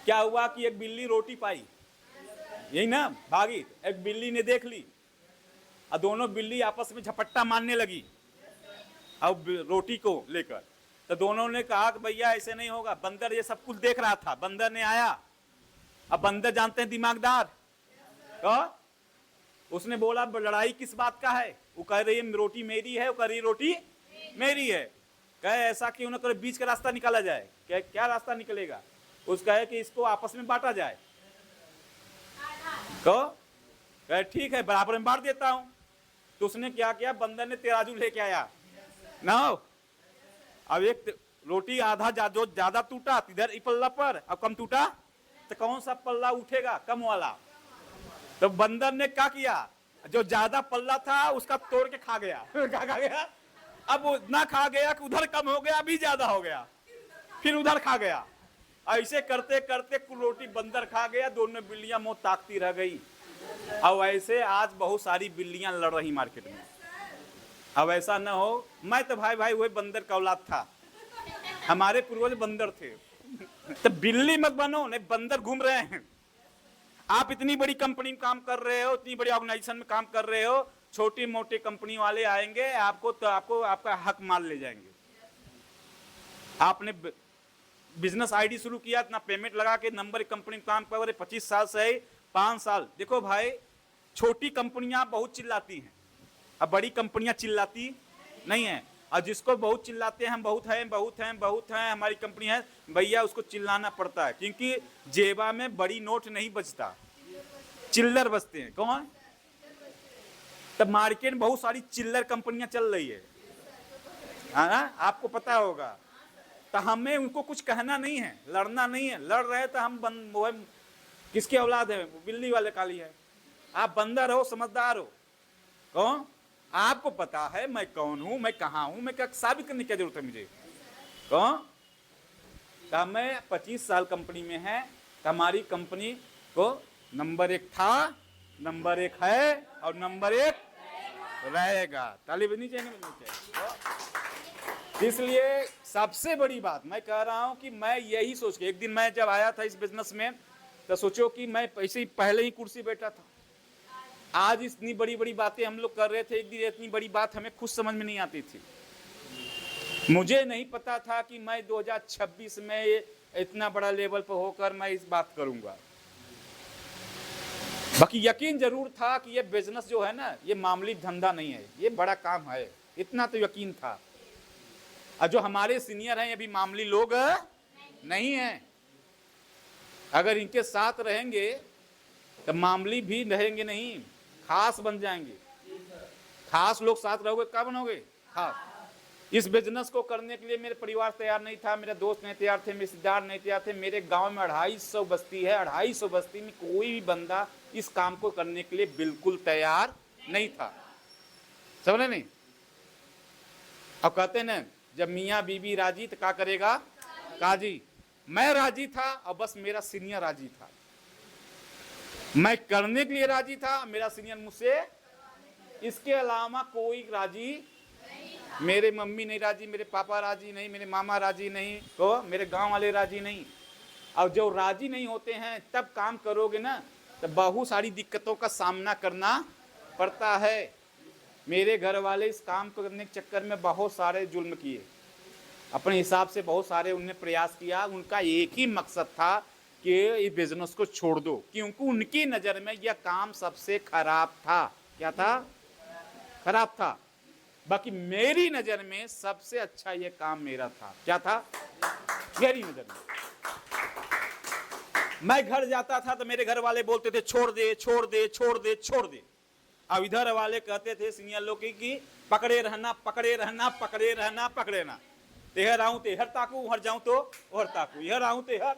क्या हुआ कि एक बिल्ली रोटी पाई, यही ना, भागी, एक बिल्ली ने देख ली और दोनों बिल्ली आपस में झपट्टा मारने लगी अब रोटी को लेकर। तो दोनों ने कहा कि भैया ऐसे नहीं होगा। बंदर ये सब कुछ देख रहा था, बंदर ने आया। अब बंदर जानते हैं दिमागदार, तो उसने बोला लड़ाई किस बात का है? वो कह रही है रोटी मेरी है, वो कह रही रोटी मेरी है। कहे ऐसा क्यों ना करे, बीच का रास्ता निकाला जाए। क्या रास्ता निकलेगा? उसका है कि इसको आपस में बांटा जाए। तो कहे ठीक है, बराबर में बांट देता हूं। तो उसने क्या किया, बंदर ने तराजू लेके आया ना। अब एक रोटी आधा जो ज्यादा टूटा इधर पल्ला पर, अब कम टूटा तो कौन सा पल्ला उठेगा? कम वाला। तो बंदर ने क्या किया, जो ज्यादा पल्ला था उसका तोड़ के खा गया। क्या खा गया? अब वो इतना खा गया कि उधर कम हो गया, अभी ज्यादा हो गया, फिर उधर खा गया। ऐसे करते करते कुल रोटी बंदर खा गया, दोनों बिल्लियां मुंह ताकती रह गई। अब ऐसे आज बहुत सारी बिल्लियां लड़ रही मार्केट में। अब ऐसा न हो, मैं तो भाई वही बंदर का औलाद था, हमारे पूर्वज बंदर थे। तो बिल्ली मत बनो, नहीं बंदर घूम रहे हैं। आप इतनी बड़ी कंपनी में काम कर रहे हो, इतनी बड़ी ऑर्गेनाइजेशन में काम कर रहे हो, छोटी मोटी कंपनी वाले आएंगे आपको तो आपको आपका हक मार ले जाएंगे। आपने बिजनेस आईडी शुरू किया, इतना पेमेंट लगा के नंबर कंपनी में काम कर रहे, 25 साल से 5 साल। देखो भाई, छोटी कंपनियां बहुत चिल्लाती हैं, अब बड़ी कंपनियां चिल्लाती नहीं है। और जिसको बहुत चिल्लाते हैं हम बहुत हैं बहुत हैं बहुत हैं हमारी कंपनी है, भैया उसको चिल्लाना पड़ता है, क्योंकि जेबा में बड़ी नोट नहीं बचता, चिल्लर बचते हैं। कौन? तब मार्केट में बहुत सारी चिल्लर कंपनियां चल रही है ना, आपको पता होगा। तो हमें उनको कुछ कहना नहीं है, लड़ना नहीं है। लड़ रहे तो हम किसके औलाद है? बिल्ली वाले काली है। आप बंदर हो, समझदार हो। कौन? आपको पता है मैं कौन हूं, मैं कहां हूं, मैं क्या साबित करने की जरूरत है मुझे? कौन? तो मैं 25 साल कंपनी में है, हमारी कंपनी को नंबर 1 था, नंबर 1 है और नंबर 1 रहेगा। ताली बजनी चाहिए, नहीं बजनी चाहिए? इसलिए सबसे बड़ी बात मैं कह रहा हूं कि मैं यही सोच के, एक दिन मैं जब आया था इस बिजनेस में, तो सोचो कि मैं ऐसे ही पहले ही कुर्सी बैठा था। आज इतनी बड़ी बड़ी बातें हम लोग कर रहे थे, एक दिन इतनी बड़ी बात हमें खुद समझ में नहीं आती थी। मुझे नहीं पता था कि मैं 2026 में इतना बड़ा लेवल पर होकर मैं इस बात करूंगा। बाकी यकीन जरूर था कि ये बिजनेस जो है ना, ये मामूली धंधा नहीं है, ये बड़ा काम है, इतना तो यकीन था। और जो हमारे सीनियर हैं ये भी मामूली लोग नहीं हैं। अगर इनके साथ रहेंगे तो मामूली भी रहेंगे नहीं, खास बन जाएंगे। खास लोग साथ रहोगे क्या बनोगे? खास। इस बिजनेस को करने के लिए मेरे परिवार तैयार नहीं था, मेरे दोस्त नहीं तैयार थे, मेरे रिश्तेदार नहीं तैयार थे। मेरे गांव में 250 बस्ती है, 250 बस्ती में कोई भी बंदा इस काम को करने के लिए बिल्कुल तैयार नहीं था। समझे नहीं? अब कहते ना, जब मियाँ बीबी राजी तो क्या करेगा काजी। मैं राजी था और बस मेरा सीनियर राजी था। मैं करने के लिए राजी था, मेरा सीनियर मुझसे, इसके अलावा कोई राजी। मेरे मम्मी नहीं राजी, मेरे पापा राजी नहीं, मेरे मामा राजी नहीं, तो मेरे गांव वाले राजी नहीं। और जो राजी नहीं होते हैं तब काम करोगे ना तो बहुत सारी दिक्कतों का सामना करना पड़ता है। मेरे घर वाले इस काम को करने के चक्कर में बहुत सारे जुल्म किए, अपने हिसाब से बहुत सारे उन्होंने प्रयास किया। उनका एक ही मकसद था कि इस बिजनेस को छोड़ दो, क्योंकि उनकी नज़र में यह काम सबसे खराब था। क्या था? खराब था। बाकी मेरी नज़र में सबसे अच्छा यह काम मेरा था। क्या था? मेरी नज़र में। मैं घर जाता था तो मेरे घर वाले बोलते थे छोड़ दे छोड़ दे छोड़ दे छोड़ दे। अब इधर वाले कहते थे सीनियर लोग की पकड़े रहना पकड़े रहना पकड़े रहना पकड़े रहना। तेहर आऊं तेहर ताकू, उहर जाऊं तो उहर ताकू, इधर आऊं तेहर।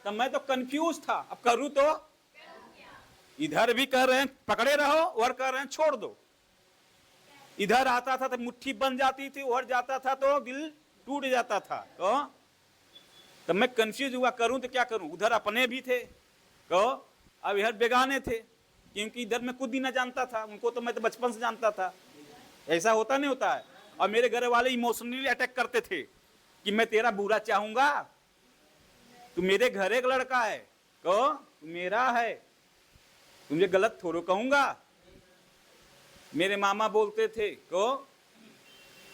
तो मैं तो कंफ्यूज था, अब करूं तो इधर भी कह रहे हैं पकड़े रहो, उधर कह रहे हैं छोड़ दो। इधर आता था तो मुट्ठी बन जाती थी, उधर जाता था तो दिल टूट जाता था। तो मैं कंफ्यूज हुआ, करूं तो क्या करूं। उधर अपने भी थे अब इधर बेगाने थे, क्योंकि इधर मैं खुद ही ना जानता था, उनको तो मैं तो बचपन से जानता था। ऐसा होता नहीं होता है। और मेरे घर वाले इमोशनली अटैक करते थे कि मैं तेरा बुरा चाहूंगा, तू मेरे घर एक लड़का है, कहो तू मेरा है, तुझे गलत थोड़ो कहूंगा। मेरे मामा बोलते थे, कहो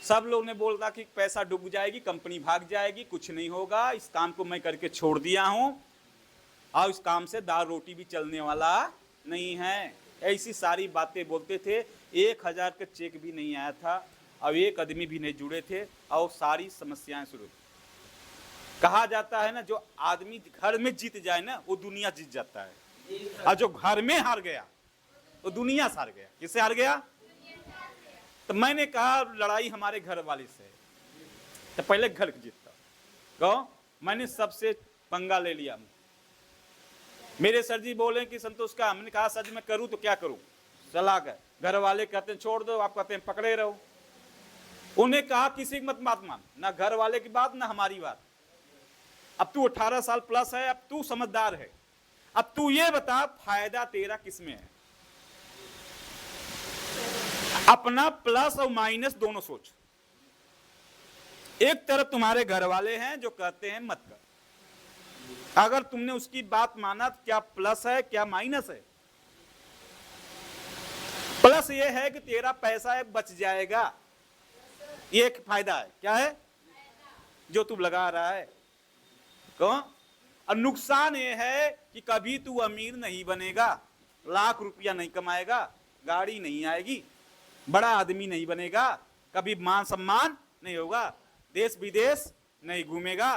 सब लोग ने बोलता कि पैसा डूब जाएगी, कंपनी भाग जाएगी, कुछ नहीं होगा, इस काम को मैं करके छोड़ दिया हूं और इस काम से दाल रोटी भी चलने वाला नहीं है। ऐसी सारी बातें बोलते थे। 1000 का चेक भी नहीं आया था और एक आदमी भी नहीं जुड़े थे और सारी समस्याएं शुरू। कहा जाता है ना, जो आदमी घर में जीत जाए ना वो दुनिया जीत जाता है, और जो घर में हार गया वो दुनिया से हार गया। किससे हार गया? तो मैंने कहा लड़ाई हमारे घर वाले से, तो पहले घर जीतता। कहो मैंने सबसे पंगा ले लिया। मेरे सर जी बोले कि संतोष का, हमने कहा सर जी मैं करूं तो क्या करूं, सलाह कर। घर वाले कहते हैं छोड़ दो, आप कहते हैं पकड़े रहो। उन्हें कहा किसी की मत बात मान, ना घर वाले की बात ना हमारी बात। अब तू 18 साल प्लस है, अब तू समझदार है, अब तू ये बता फायदा तेरा किसमें है। अपना प्लस और माइनस दोनों सोच। एक तरफ तुम्हारे घर वाले हैं जो कहते हैं मत कर, अगर तुमने उसकी बात माना तो क्या प्लस है क्या माइनस है? प्लस ये है कि तेरा पैसा बच जाएगा, ये एक फायदा है। क्या है? जो तू लगा रहा है। कौन? और नुकसान ये है कि कभी तू अमीर नहीं बनेगा, लाख रुपया नहीं कमाएगा, गाड़ी नहीं आएगी, बड़ा आदमी नहीं बनेगा, कभी मान सम्मान नहीं होगा, देश विदेश नहीं घूमेगा।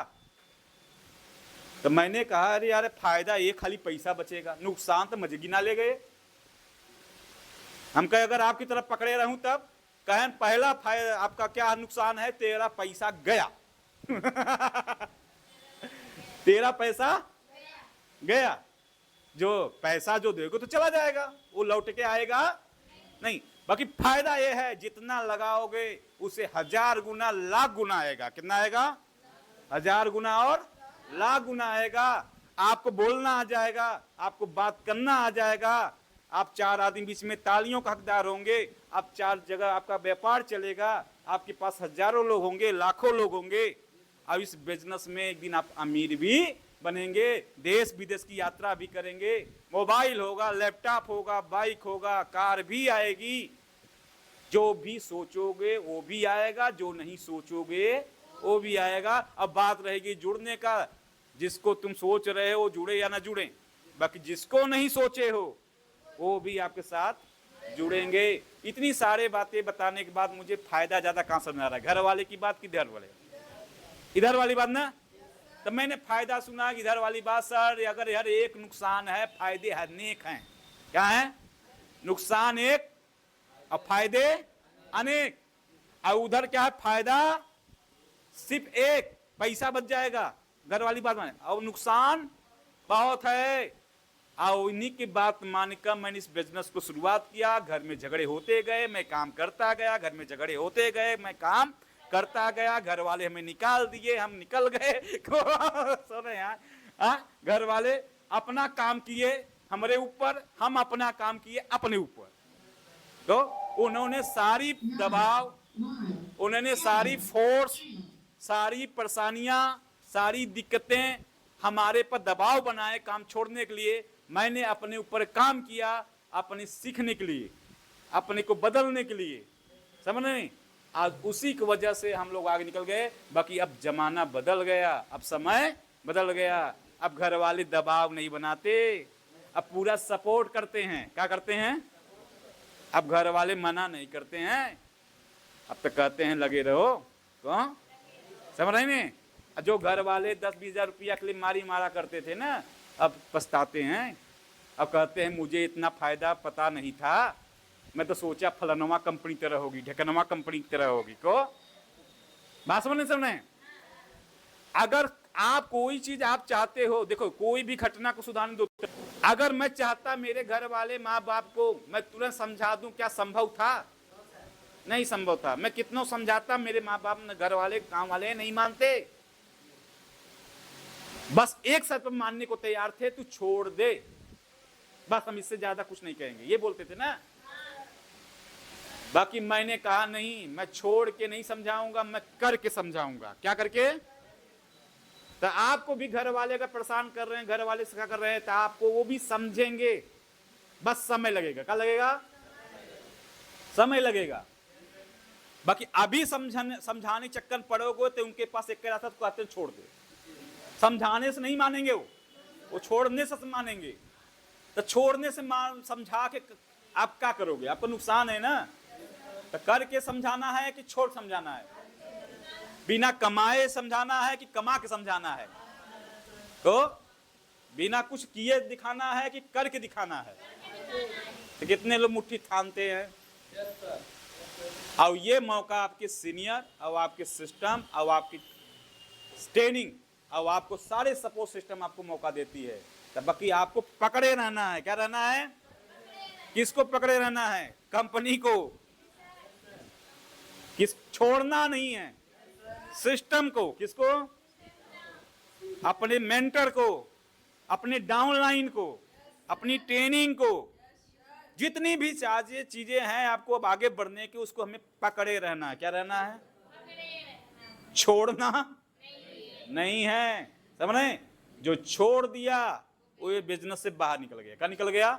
तो मैंने कहा अरे यार फायदा ये खाली पैसा बचेगा, नुकसान तो मजे गिना ले गए। हम कहे अगर आपकी तरफ पकड़े रहूं तब कहें पहला फायदा आपका क्या नुकसान है, तेरा पैसा गया। तेरा पैसा गया। जो पैसा जो देखो तो चला जाएगा, वो लौट के आएगा नहीं। बाकी फायदा ये है जितना लगाओगे उसे 1000 गुना लाख गुना आएगा। कितना आएगा? 1000 गुना और लाख गुना आएगा। आपको बोलना आ जाएगा, आपको बात करना आ जाएगा, आप 4 आदमी बीच में तालियों का हकदार होंगे, आप 4 जगह आपका व्यापार चलेगा, आपके पास हजारों लोग होंगे, लाखों लोग होंगे। अब इस बिजनेस में एक दिन आप अमीर भी बनेंगे, देश विदेश की यात्रा भी करेंगे, मोबाइल होगा, लैपटॉप होगा, बाइक होगा, कार भी आएगी। जो भी सोचोगे वो भी आएगा, जो नहीं सोचोगे वो भी आएगा। अब बात रहेगी जुड़ने का, जिसको तुम सोच रहे हो जुड़े या ना जुड़े, बाकी जिसको नहीं सोचे हो वो भी आपके साथ जुड़ेंगे। इतनी सारे बातें बताने के बाद मुझे फायदा ज्यादा कहां समझ आ रहा है, घर वाले की बात कि इधर वाले? इधर वाली बात ना। तो मैंने फायदा सुना इधर वाली बात, सर अगर हर एक नुकसान है फायदे अनेक हैं। क्या है? नुकसान एक और फायदे अनेक। और उधर क्या है? फायदा सिर्फ एक, पैसा बच जाएगा, घर वाली बात माने, और नुकसान बहुत है। और इन्हीं की बात मानकर मैंने इस बिजनेस को शुरुआत किया। घर में झगड़े होते गए, मैं काम करता गया, घर में झगड़े होते गए, मैं काम करता गया। घर वाले हमें निकाल दिए, हम निकल गए। सुने यार, घर वाले अपना काम किए हमारे ऊपर, हम अपना काम किए अपने ऊपर। तो उन्होंने सारी दबाव, उन्होंने सारी फोर्स, सारी परेशानियां, सारी दिक्कतें हमारे पर दबाव बनाए काम छोड़ने के लिए। मैंने अपने ऊपर काम किया, अपने सीखने के लिए, अपने को बदलने के लिए। समझ नहीं? आज उसी की वजह से हम लोग आगे निकल गए। बाकी अब जमाना बदल गया, अब समय बदल गया। अब घर वाले दबाव नहीं बनाते, अब पूरा सपोर्ट करते हैं। क्या करते हैं? अब घर वाले मना नहीं करते हैं, अब तो कहते हैं लगे रहो। कौन? समझ रहे नहीं? जो घर वाले 10-20 हजार रुपया के लिए मारी मारा करते थे ना, अब पछताते हैं। अब कहते हैं मुझे इतना फायदा पता नहीं था, मैं तो सोचा फलानुमा कंपनी तरह होगी, ढेकनुमा कंपनी की तरह होगी। को बात समझ नहीं समझे? अगर आप कोई चीज आप चाहते हो, देखो कोई भी घटना को सुधारने दो। अगर मैं चाहता मेरे घर वाले माँ बाप को मैं तुरंत समझा दूं, क्या संभव था? नहीं संभव था। मैं कितना समझाता, मेरे माँ बाप घर वाले काम वाले नहीं मानते। बस एक शर्त पर मानने को तैयार थे, तू छोड़ दे, बस हम इससे ज्यादा कुछ नहीं कहेंगे, ये बोलते थे ना। बाकी मैंने कहा नहीं, मैं छोड़ के नहीं समझाऊंगा, मैं करके समझाऊंगा। क्या करके? तो आपको भी घर वाले अगर परेशान कर रहे हैं, घर वाले सिखा कर रहे हैं, तो आपको वो भी समझेंगे, बस समय लगेगा। क्या लगेगा? समय लगेगा। बाकी अभी समझाने चक्कर पड़ोगे तो उनके पास एक रास्ता तो कहते छोड़ दे। समझाने से नहीं मानेंगे, वो छोड़ने से मानेंगे। तो छोड़ने से समझा के आप क्या करोगे? आपको नुकसान है ना। तो करके समझाना है कि छोड़ समझाना है? बिना कमाए समझाना है कि कमा के समझाना है? तो बिना कुछ किए दिखाना है कि करके दिखाना है? तो कितने लोग मुट्ठी थामते हैं। और ये मौका आपके सीनियर और आपके सिस्टम और आपकी ट्रेनिंग और आपको सारे सपोर्ट सिस्टम आपको मौका देती है। तो बाकी आपको पकड़े रहना है। क्या रहना है? किसको पकड़े रहना है? कंपनी को। किस छोड़ना नहीं है? सिस्टम को। किसको? अपने मेंटर को, अपने डाउनलाइन को, अपनी ट्रेनिंग को। जितनी भी चीजें हैं आपको अब आगे बढ़ने की, उसको हमें पकड़े रहना है। क्या रहना है? छोड़ना नहीं है। समझ रहे? जो छोड़ दिया वो ये बिजनेस से बाहर निकल गया। क्या निकल गया?